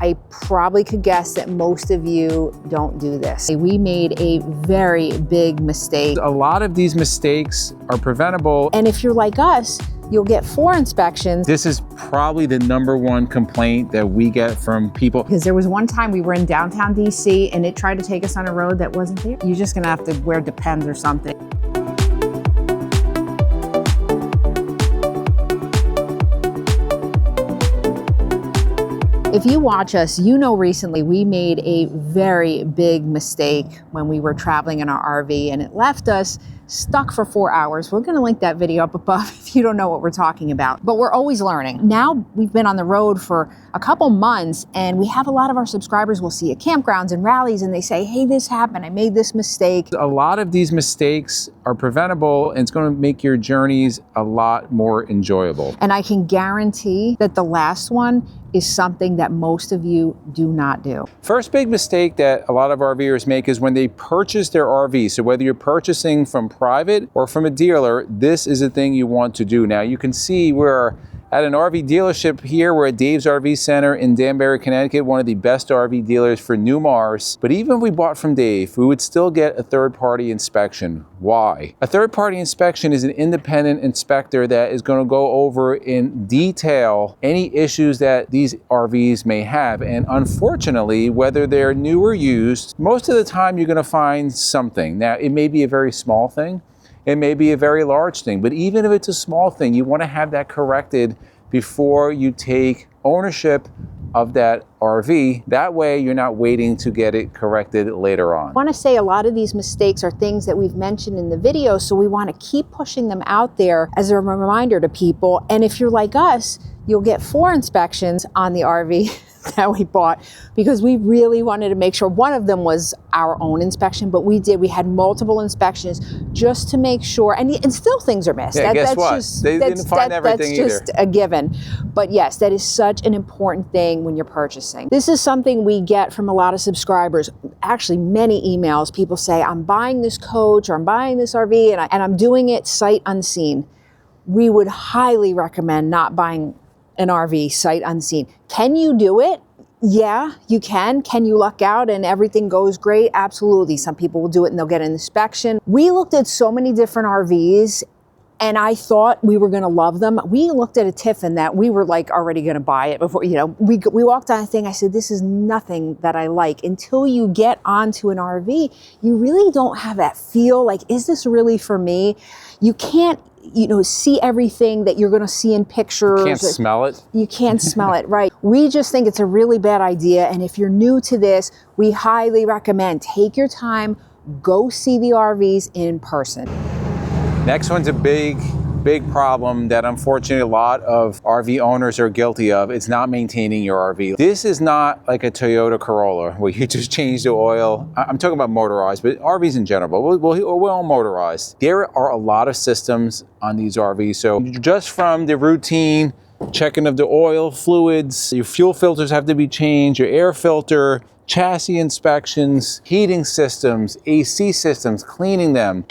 I probably could guess that most of you don't do this. We made a very big mistake. A lot of these mistakes are preventable. And if you're like us, you'll get 4 inspections. This is probably the #1 complaint that we get from people. Because there was one time we were in downtown DC and it tried to take us on a road that wasn't there. You're just gonna have to wear Depends or something. If you watch us, you know recently we made a very big mistake when we were traveling in our RV and it left us stuck for 4 hours. We're gonna link that video up above if you don't know what we're talking about, but we're always learning. Now we've been on the road for a couple months and we have a lot of our subscribers will see at campgrounds and rallies and they say, hey, this happened, I made this mistake. A lot of these mistakes are preventable and it's gonna make your journeys a lot more enjoyable. And I can guarantee that the last one is something that most of you do not do. First big mistake that a lot of RVers make is when they purchase their RV. So whether you're purchasing from private or from a dealer, this is a thing you want to do. Now you can see we're at an RV dealership here. We're at Dave's RV Center in Danbury, Connecticut, one of the best RV dealers for new Mars. But even if we bought from Dave, we would still get a third-party inspection. Why? A third-party inspection is an independent inspector that is going to go over in detail any issues that these RVs may have. And unfortunately, whether they're new or used, most of the time you're going to find something. Now, it may be a very small thing. It may be a very large thing, but even if it's a small thing, you want to have that corrected before you take ownership of that RV. That way you're not waiting to get it corrected later on. I want to say a lot of these mistakes are things that we've mentioned in the video, so we want to keep pushing them out there as a reminder to people. And if you're like us, you'll get 4 inspections on the RV that we bought because we really wanted to make sure. One of them was our own inspection, but we had multiple inspections just to make sure, and still things are missed. Yeah, guess what? They didn't find everything either. That's just a given. But yes, that is such an important thing when you're purchasing. This is something we get from a lot of subscribers, actually many emails. People say, I'm buying this coach or I'm buying this RV and I'm doing it sight unseen. We would highly recommend not buying an RV sight unseen. Can you do it? Yeah, you can. Can you luck out and everything goes great? Absolutely. Some people will do it and they'll get an inspection. We looked at so many different RVs and I thought we were going to love them. We looked at a Tiffin that we were like already going to buy it before, we walked on a thing. I said, this is nothing that I like. Until you get onto an RV, you really don't have that feel like, is this really for me? You can't see everything that you're going to see in pictures. You can't smell it. You can't smell it, right? We just think it's a really bad idea. And if you're new to this, we highly recommend take your time, go see the RVs in person. Next one's a big problem that unfortunately a lot of RV owners are guilty of. It's not maintaining your RV. This is not like a Toyota Corolla where you just change the oil. I'm talking about motorized, but RVs in general, but we're all motorized. There are a lot of systems on these RVs. So just from the routine checking of the oil, fluids, your fuel filters have to be changed, your air filter, chassis inspections, heating systems, AC systems, cleaning them,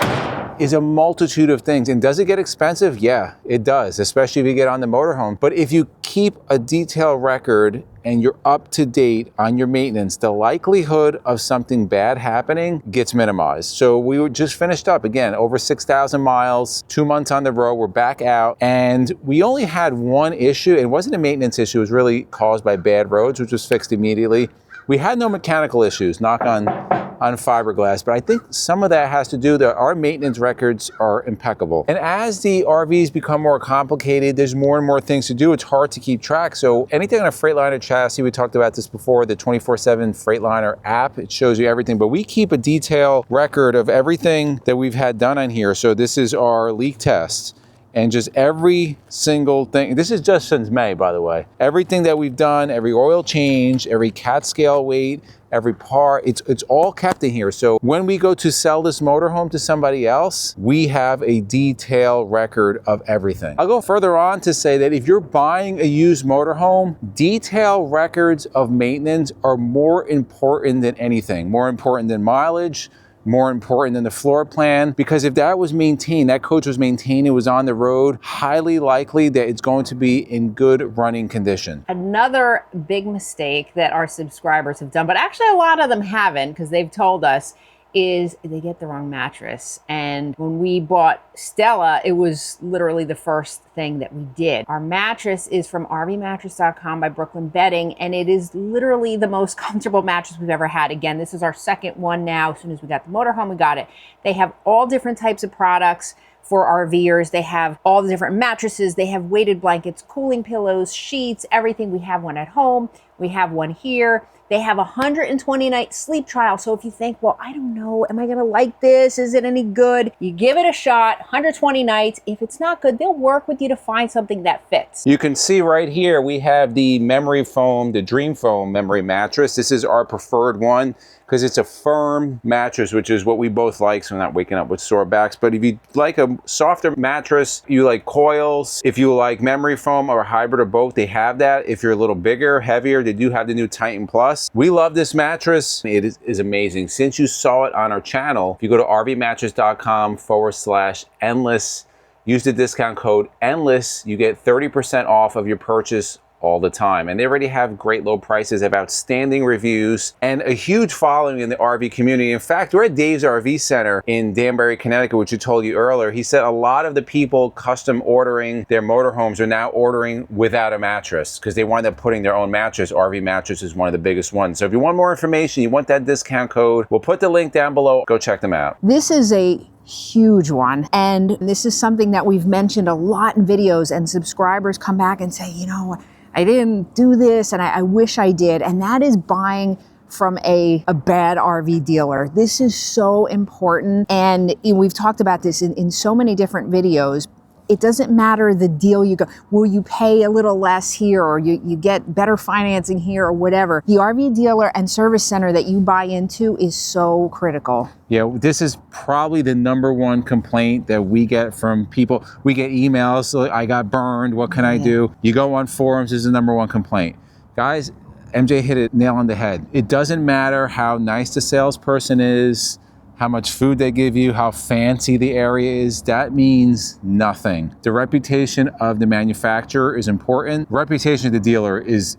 is a multitude of things. And does it get expensive? Yeah, it does, especially if you get on the motorhome. But if you keep a detailed record and you're up to date on your maintenance, the likelihood of something bad happening gets minimized. So we were just finished up, again, over 6,000 miles, 2 months on the road, we're back out. And we only had one issue. It wasn't a maintenance issue, it was really caused by bad roads, which was fixed immediately. We had no mechanical issues, knock on fiberglass, but I think some of that has to do that our maintenance records are impeccable. And as the RVs become more complicated, there's more and more things to do. It's hard to keep track. So anything on a Freightliner chassis, we talked about this before, the 24/7 Freightliner app, it shows you everything, but we keep a detailed record of everything that we've had done on here. So this is our leak test. And just every single thing, this is just since May, by the way. Everything that we've done, every oil change, every cat scale weight, every part, it's all kept in here. So when we go to sell this motorhome to somebody else, we have a detailed record of everything. I'll go further on to say that if you're buying a used motorhome, detailed records of maintenance are more important than anything, more important than mileage, more important than the floor plan, because if that was maintained, that coach was maintained, it was on the road, highly likely that it's going to be in good running condition. Another big mistake that our subscribers have done, but actually a lot of them haven't because they've told us, is they get the wrong mattress. And when we bought Stella, it was literally the first thing that we did. Our mattress is from RVmattress.com by Brooklyn Bedding, and it is literally the most comfortable mattress we've ever had. Again, this is our second one now. As soon as we got the motorhome, we got it. They have all different types of products for RVers. They have all the different mattresses. They have weighted blankets, cooling pillows, sheets, everything. We have one at home. We have one here. They have a 120-night sleep trial. So if you think, well, I don't know, am I gonna like this? Is it any good? You give it a shot, 120 nights. If it's not good, they'll work with you to find something that fits. You can see right here, we have the memory foam, the Dream Foam memory mattress. This is our preferred one because it's a firm mattress, which is what we both like, so we're not waking up with sore backs. But if you like a softer mattress, you like coils, if you like memory foam or a hybrid or both, they have that. If you're a little bigger, heavier, they do have the new Titan Plus. We love this mattress. It is amazing. Since you saw it on our channel, if you go to rvmattress.com/endless, use the discount code ENDLESS, you get 30% off of your purchase all the time. And they already have great low prices, have outstanding reviews, and a huge following in the RV community. In fact, we're at Dave's RV Center in Danbury, Connecticut, which I told you earlier. He said a lot of the people custom ordering their motorhomes are now ordering without a mattress because they wind up putting their own mattress. RV Mattress is one of the biggest ones. So if you want more information, you want that discount code, we'll put the link down below. Go check them out. This is a huge one, and this is something that we've mentioned a lot in videos, and subscribers come back and say, you know, I didn't do this and I wish I did. And that is buying from a bad RV dealer. This is so important. And we've talked about this in so many different videos. It doesn't matter the deal you go, will you pay a little less here or you get better financing here or whatever. The RV dealer and service center that you buy into is so critical. Yeah, this is probably the #1 complaint that we get from people. We get emails, like, I got burned, what can I do? You go on forums, this is the #1 complaint. Guys, MJ hit it nail on the head. It doesn't matter how nice the salesperson is, how much food they give you, how fancy the area is, that means nothing. The reputation of the manufacturer is important. Reputation of the dealer is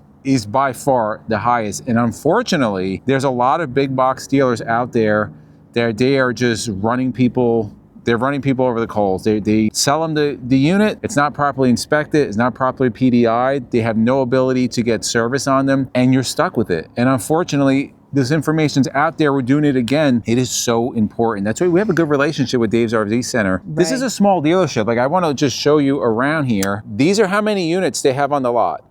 by far the highest. And unfortunately, there's a lot of big box dealers out there that they are just running people. They're running people over the coals. They sell them the unit. It's not properly inspected. It's not properly PDI'd. They have no ability to get service on them, and you're stuck with it. And unfortunately, this information's out there. We're doing it again. It is so important. That's why we have a good relationship with Dave's RV Center. Right. This is a small dealership. Like, I want to just show you around here. These are how many units they have on the lot.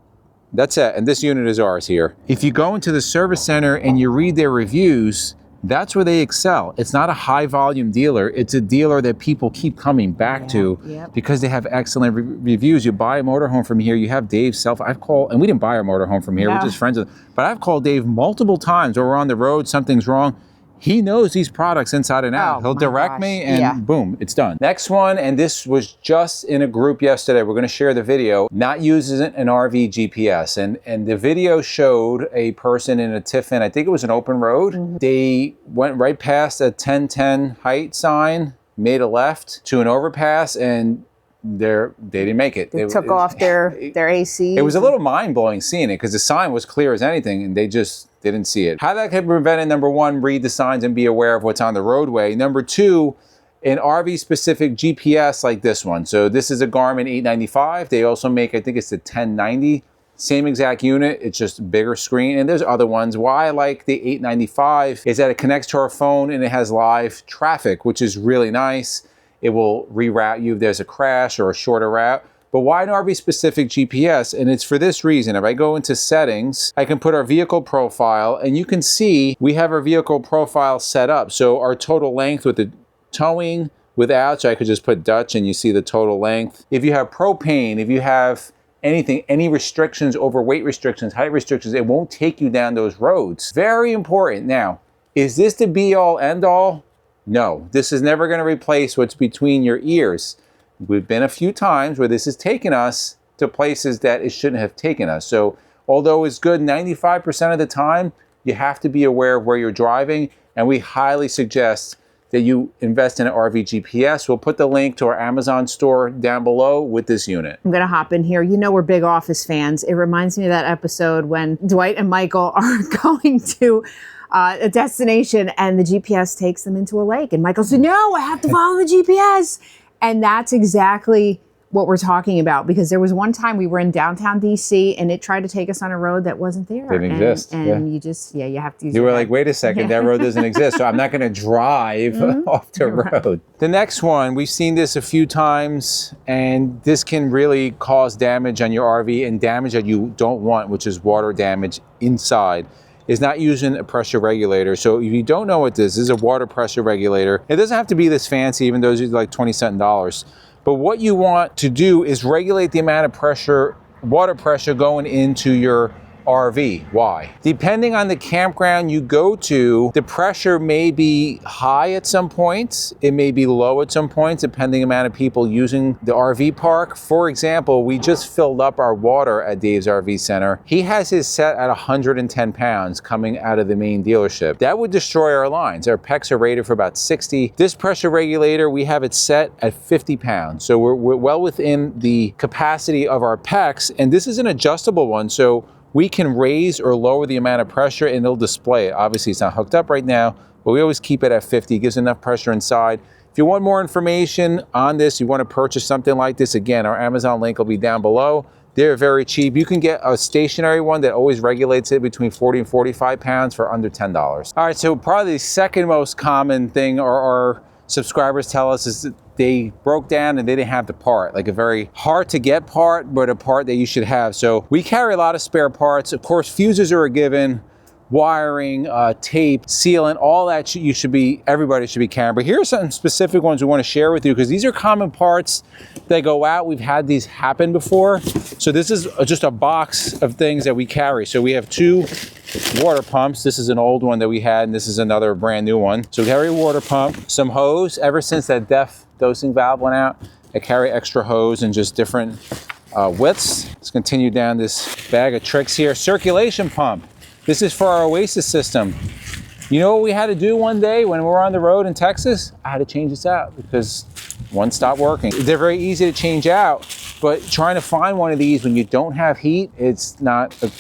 That's it. And this unit is ours here. If you go into the service center and you read their reviews, that's where they excel. It's not a high volume dealer. It's a dealer that people keep coming back to because they have excellent reviews. You buy a motorhome from here, you have Dave's cell phone. I've called, and we didn't buy our motorhome from here, we're just friends with him. But I've called Dave multiple times where we're on the road, something's wrong. He knows these products inside and out. He'll direct me and boom, it's done. Next one, and this was just in a group yesterday. We're gonna share the video. Not using an RV GPS. And the video showed a person in a Tiffin, I think it was an open road. They went right past a 1010 height sign, made a left to an overpass, and they didn't make it. They took off their AC. It was a little mind-blowing seeing it because the sign was clear as anything and they didn't see it. How that can be prevented: #1, read the signs and be aware of what's on the roadway. #2, an RV-specific GPS like this one. So this is a Garmin 895. They also make, I think it's the 1090. Same exact unit, it's just a bigger screen. And there's other ones. Why I like the 895 is that it connects to our phone and it has live traffic, which is really nice. It will reroute you if there's a crash or a shorter route. But why an RV-specific GPS? And it's for this reason. If I go into settings, I can put our vehicle profile, and you can see we have our vehicle profile set up. So our total length with the towing, without, so I could just put Dutch and you see the total length. If you have propane, if you have anything, any restrictions, overweight restrictions, height restrictions, it won't take you down those roads. Very important. Now, is this the be-all, end-all? No, this is never going to replace what's between your ears. We've been a few times where this has taken us to places that it shouldn't have taken us. So although it's good 95% of the time, you have to be aware of where you're driving, and we highly suggest that you invest in an RV GPS. We'll put the link to our Amazon store down below with this unit. I'm gonna hop in here. You know we're big Office fans. It reminds me of that episode when Dwight and Michael are going to a destination and the GPS takes them into a lake. And Michael said, no, I have to follow the GPS. And that's exactly what we're talking about, because there was one time we were in downtown DC and it tried to take us on a road that wasn't there. Didn't exist. And you just, you have to use You were like, wait a second, that road doesn't exist, so I'm not going to drive off the road. The next one, we've seen this a few times, and this can really cause damage on your RV, and damage that you don't want, which is water damage inside, is not using a pressure regulator. So if you don't know what this is, a water pressure regulator. It doesn't have to be this fancy, even though those are like 20-something dollars. But what you want to do is regulate the amount of pressure, water pressure going into your RV. Why? Depending on the campground you go to, the pressure may be high at some points. It may be low at some points, depending on the amount of people using the RV park. For example, we just filled up our water at Dave's RV Center. He has his set at 110 pounds coming out of the main dealership. That would destroy our lines. Our PECs are rated for about 60. This pressure regulator, we have it set at 50 pounds. So we're well within the capacity of our PECs. And this is an adjustable one. So we can raise or lower the amount of pressure and it'll display it. Obviously it's not hooked up right now, but we always keep it at 50. It gives enough pressure inside. If you want more information on this, you want to purchase something like this, again, our Amazon link will be down below. They're very cheap. You can get a stationary one that always regulates it between 40 and 45 pounds for under $10. All right, so probably the second most common thing our subscribers tell us is that they broke down and they didn't have the part, like a very hard to get part, but a part that you should have. So we carry a lot of spare parts. Of course, fuses are a given, wiring, tape, sealant, all that everybody should be carrying. But here are some specific ones we want to share with you, because these are common parts that go out. We've had these happen before. So this is just a box of things that we carry. So we have 2 water pumps. This is an old one that we had, and this is another brand new one. So we carry a water pump, some hose. Ever since that DEF dosing valve went out, I carry extra hose and just different widths. Let's continue down this bag of tricks here. Circulation pump. This is for our Oasis system. You know what we had to do one day when we were on the road in Texas? I had to change this out because one stopped working. They're very easy to change out, but trying to find one of these when you don't have heat, it's not a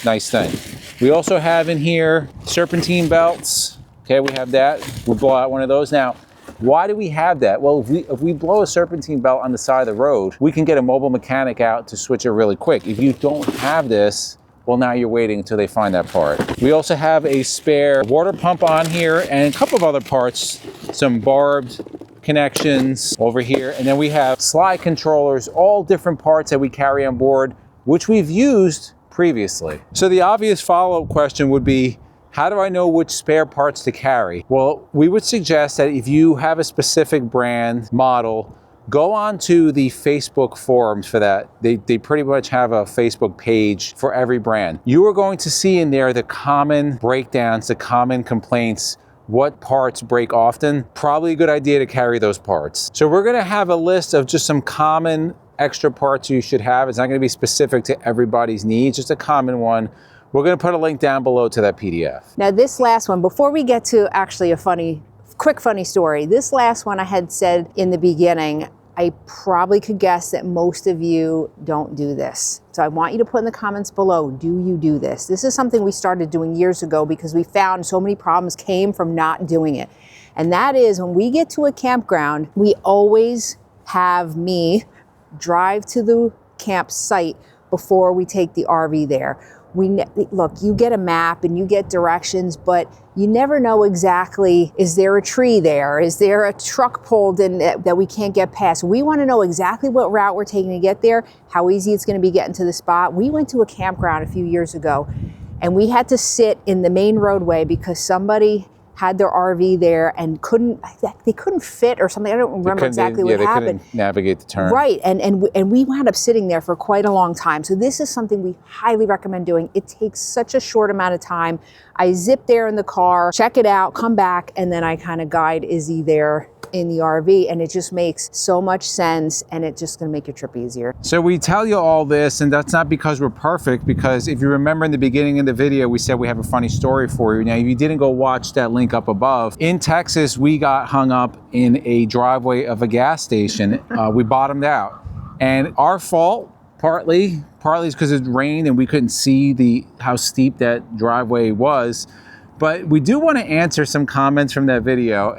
nice thing. We also have in here serpentine belts. Okay, we have that. We'll blow out one of those. Now, why do we have that? Well, if we blow a serpentine belt on the side of the road, we can get a mobile mechanic out to switch it really quick. If you don't have this, well, now you're waiting until they find that part. We also have a spare water pump on here and a couple of other parts, some barbed connections over here. And then we have slide controllers, all different parts that we carry on board, which we've used previously. So the obvious follow-up question would be, how do I know which spare parts to carry? Well, we would suggest that if you have a specific brand model, go on to the Facebook forums for that. They pretty much have a Facebook page for every brand. You are going to see in there the common breakdowns, the common complaints, what parts break often. Probably a good idea to carry those parts. So we're gonna have a list of just some common extra parts you should have. It's not gonna be specific to everybody's needs, just a common one. We're gonna put a link down below to that PDF. Now this last one, before we get to actually a quick funny story, this last one I had said in the beginning, I probably could guess that most of you don't do this. So I want you to put in the comments below, do you do this? This is something we started doing years ago because we found so many problems came from not doing it. And that is when we get to a campground, we always have me drive to the campsite before we take the RV there. Look, you get a map and you get directions, but you never know exactly, is there a tree there? Is there a truck pulled in that we can't get past? We want to know exactly what route we're taking to get there, how easy it's going to be getting to the spot. We went to a campground a few years ago and we had to sit in the main roadway because somebody had their RV there and they couldn't fit or something. I don't remember exactly what happened. They couldn't navigate the turn. Right, and we wound up sitting there for quite a long time. So this is something we highly recommend doing. It takes such a short amount of time. I zip there in the car, check it out, come back, and then I kind of guide Izzy there in the RV, and it just makes so much sense, and it's just gonna make your trip easier. So we tell you all this, and that's not because we're perfect, because if you remember in the beginning of the video, we said we have a funny story for you. Now, if you didn't go watch that link up above, in Texas, we got hung up in a driveway of a gas station. We bottomed out. And our fault, partly is because it rained and we couldn't see how steep that driveway was. But we do want to answer some comments from that video.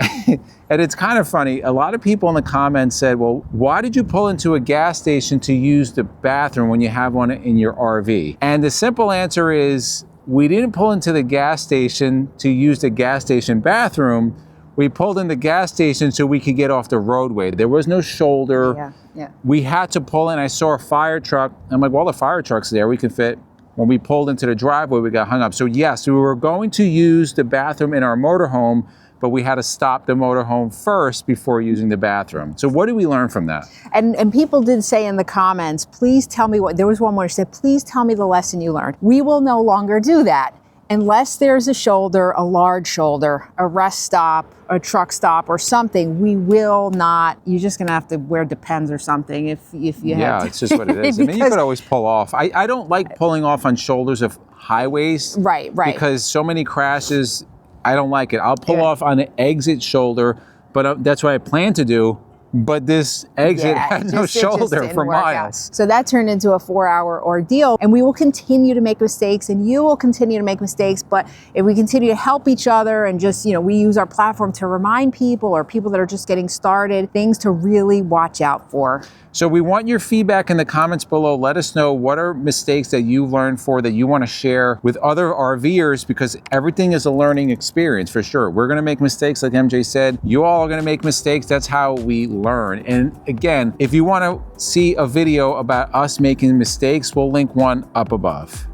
And it's kind of funny. A lot of people in the comments said, well, why did you pull into a gas station to use the bathroom when you have one in your RV? And the simple answer is, we didn't pull into the gas station to use the gas station bathroom. We pulled in the gas station so we could get off the roadway. There was no shoulder. Yeah. We had to pull in. I saw a fire truck. I'm like, well, the fire truck's there. We can fit. When we pulled into the driveway, we got hung up. So yes, we were going to use the bathroom in our motorhome, but we had to stop the motorhome first before using the bathroom. So what did we learn from that? And people did say in the comments, please tell me there was one where she said, please tell me the lesson you learned. We will no longer do that. Unless there's a shoulder, a large shoulder, a rest stop, a truck stop or something, we will not. You're just gonna have to wear Depends or something if you have to. Yeah, it's just what it is. I mean, you could always pull off. I don't like pulling off on shoulders of highways. Right. Because so many crashes, I don't like it. I'll pull off on the exit shoulder, but that's what I plan to do. But this exit had no shoulder for miles. So that turned into a 4-hour ordeal, and we will continue to make mistakes, and you will continue to make mistakes. But if we continue to help each other and just, we use our platform to remind people or people that are just getting started, things to really watch out for. So we want your feedback in the comments below. Let us know what are mistakes that you've learned that you want to share with other RVers, because everything is a learning experience for sure. We're going to make mistakes, like MJ said. You all are going to make mistakes. That's how we learn. And again, if you want to see a video about us making mistakes, we'll link one up above.